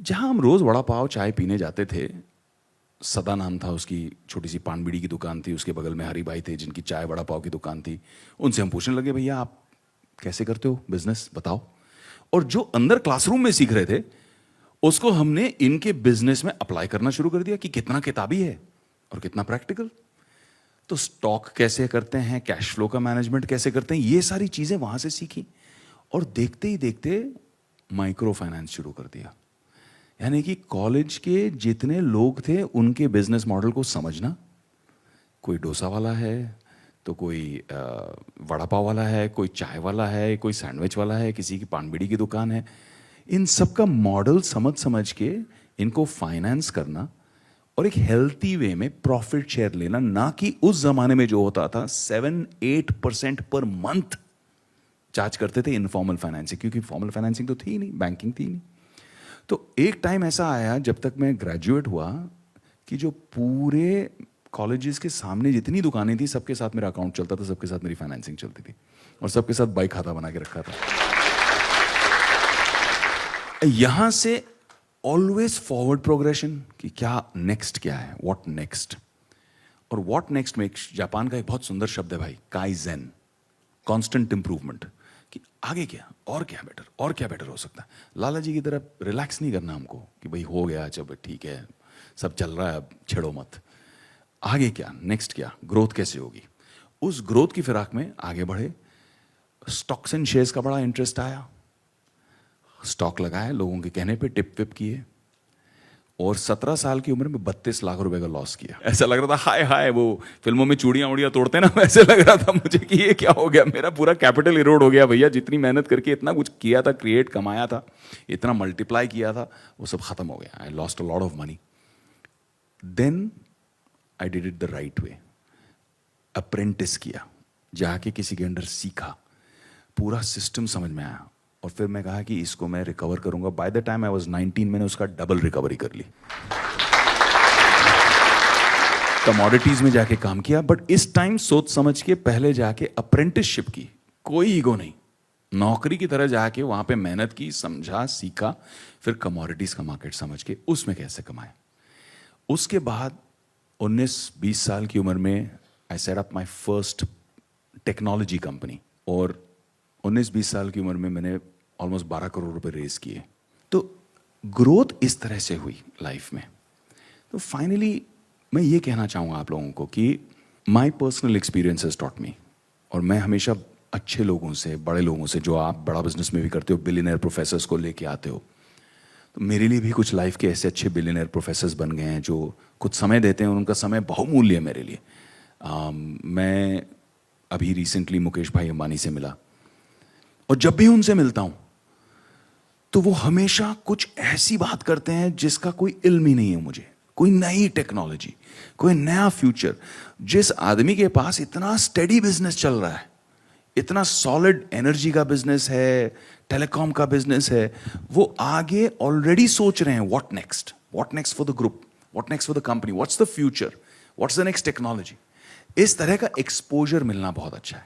जहाँ हम रोज़ वड़ा पाव चाय पीने जाते थे, सदा नाम था उसकी, छोटी सी पान बीड़ी की दुकान थी, उसके बगल में हरी भाई थे जिनकी चाय वड़ा पाव की दुकान थी। उनसे हम पूछने लगे, भैया आप कैसे करते हो बिजनेस, बताओ। और जो अंदर क्लासरूम में सीख रहे थे उसको हमने इनके बिजनेस में अप्लाई करना शुरू कर दिया कि कितना किताबी है और कितना प्रैक्टिकल। तो स्टॉक कैसे करते हैं, कैश फ्लो का मैनेजमेंट कैसे करते हैं, ये सारी चीजें वहां से सीखी। और देखते ही देखते माइक्रो फाइनेंस शुरू कर दिया। यानी कि कॉलेज के जितने लोग थे उनके बिजनेस मॉडल को समझना। कोई डोसा वाला है, तो कोई वड़ा पाव वाला है, कोई चाय वाला है, कोई सैंडविच वाला है, किसी की पान बीड़ी की दुकान है। इन सब का मॉडल समझ समझ के इनको फाइनेंस करना और एक हेल्थी वे में प्रॉफिट शेयर लेना, ना कि उस जमाने में जो होता था 7-8% पर मंथ चार्ज करते थे इनफॉर्मल फाइनेंसिंग, क्योंकि फॉर्मल फाइनेंसिंग तो थी ही नहीं, बैंकिंग थी ही नहीं। तो एक टाइम ऐसा आया जब तक मैं ग्रेजुएट हुआ कि जो पूरे कॉलेजेस के सामने जितनी दुकानें थी सबके साथ मेरा अकाउंट चलता था, सबके साथ मेरी फाइनेंसिंग चलती थी और सबके साथ बाई खाता बना के रखा था। यहां से ऑलवेज फॉरवर्ड प्रोग्रेशन कि क्या नेक्स्ट, क्या है, व्हाट नेक्स्ट। और व्हाट नेक्स्ट में जापान का एक बहुत सुंदर शब्द है भाई, काइजेन, कांस्टेंट इंप्रूवमेंट, कि आगे क्या और क्या बेटर और क्या बेटर हो सकता है। लाला जी की तरह रिलैक्स नहीं करना हमको कि भाई हो गया, चलो ठीक है, सब चल रहा है, अब छेड़ो मत। आगे क्या, नेक्स्ट क्या, ग्रोथ कैसे होगी। उस ग्रोथ की फिराक में आगे बढ़े। स्टॉक्स एंड शेयर्स का बड़ा इंटरेस्ट आया, स्टॉक लगाए, लोगों के कहने पे टिप विप किए, और 17 साल की उम्र में 32 लाख रुपए का लॉस किया। ऐसा लग रहा था हाय हाय, वो फिल्मों में चूड़ियां उड़ियां तोड़ते ना, वैसे लग रहा था मुझे कि ये क्या हो गया, मेरा पूरा कैपिटल इरोड हो गया भैया। जितनी मेहनत करके इतना कुछ किया था, क्रिएट कमाया था, इतना मल्टीप्लाई किया था, वो सब खत्म हो गया। I lost a lot of money. Then I did it the right way, apprentice किया, जाके किसी के अंडर सीखा, पूरा सिस्टम समझ में आया, और फिर मैं कहा कि इसको मैं रिकवर करूंगा। By the time I was 19 मैंने उसका डबल रिकवरी कर ली। कमोडिटीज में जाके काम किया, बट इस टाइम सोच समझ के पहले जाके अप्रेंटिसशिप की, कोई ईगो नहीं, नौकरी की तरह जाके वहां पे मेहनत की, समझा, सीखा, फिर कमोडिटीज का मार्केट समझ के उसमें कैसे कमाए। उसके बाद 19-20 साल की उम्र में I set up my first technology company, और 19-20 साल की उम्र में मैंने ऑलमोस्ट 12 करोड़ रुपए रेज किए। तो ग्रोथ इस तरह से हुई लाइफ में। तो फाइनली मैं ये कहना चाहूँगा आप लोगों को कि my personal experience has taught me, और मैं हमेशा अच्छे लोगों से, बड़े लोगों से, जो आप बड़ा बिजनेस में भी करते हो, बिलियनर प्रोफेसर्स को लेके आते हो, तो मेरे लिए भी कुछ लाइफ के ऐसे अच्छे बिलियनर प्रोफेसर्स बन गए हैं जो कुछ समय देते हैं, और उनका समय बहुमूल्य है मेरे लिए। मैं अभी रिसेंटली मुकेश भाई अंबानी से मिला, और जब भी उनसे मिलता हूं तो वो हमेशा कुछ ऐसी बात करते हैं जिसका कोई इल्म ही नहीं है मुझे, कोई नई टेक्नोलॉजी, कोई नया फ्यूचर। जिस आदमी के पास इतना स्टेडी बिजनेस चल रहा है, इतना सॉलिड एनर्जी का बिजनेस है, टेलीकॉम का बिजनेस है, वो आगे ऑलरेडी सोच रहे हैं what next for the group, what next for the company, what's the future, what's the next technology. इस तरह का एक्सपोजर मिलना बहुत अच्छा है।